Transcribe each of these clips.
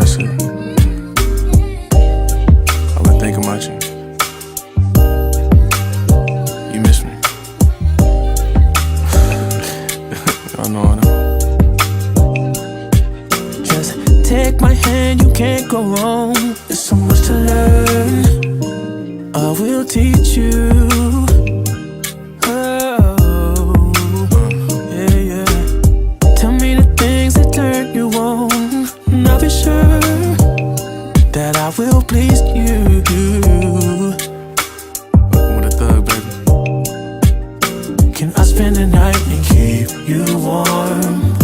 that's it. I've been thinking about you. You miss me. I know. Just take my hand, you can't go wrong. There's so much to learn. I will teach you. I'll be sure that I will please you. Fucking with a thug, baby. Can I spend the night and keep you warm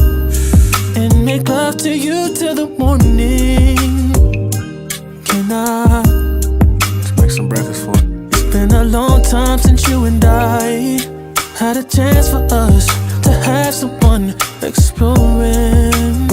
and make love to you till the morning? Can I? Let's make some breakfast for it. It's been a long time since you and I had a chance for us to have someone exploring.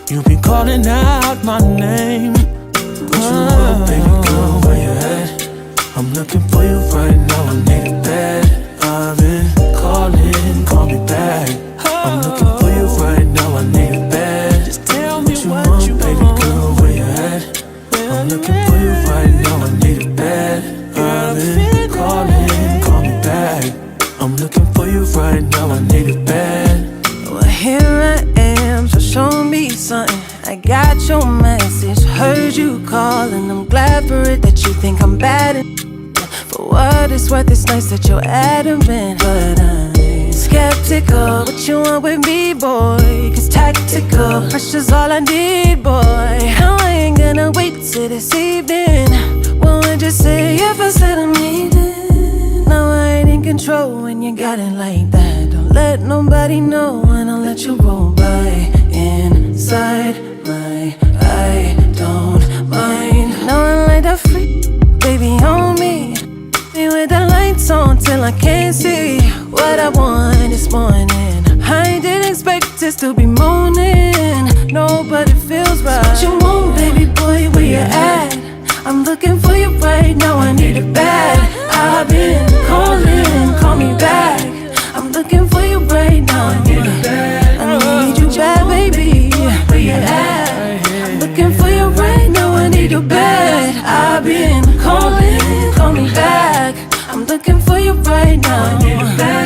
You be calling out my name. What you want, baby girl, where you at? I'm looking for you right now, I need a bed. I've been calling, call me back. I'm looking for you right now, I need a bed. Just tell me what you want, baby girl, where you at? I'm looking for you right now, I need a bed. I've been calling, call me back. I'm looking for you right now, I need a bed. Well, here I am, so show me something. I got your message, heard you call, and I'm glad for it that you think I'm bad. For what it's worth, it's nice that you're adamant, but I'm skeptical. What you want with me, boy? Cause tactical pressure's all I need, boy. No, I ain't gonna wait till this evening. What would you say if I said I'm needing? No, I ain't in control when you got it like that. Don't let nobody know, and I'll let you roll by inside my I don't mind. No, I like that freak, baby, on me. Me with the lights on till I can't see what I want this morning. I didn't expect this to be morning. No, but it feels right. What you want, baby boy, where you at? I'm looking for you right now, I need it bad. I've been calling, call me back. I'm looking for you right now, I need it bad. I need you bad, baby, where you at? I'm looking for you right now, I need you bad. I've been calling, call me back. I'm looking for you right now, I need it bad.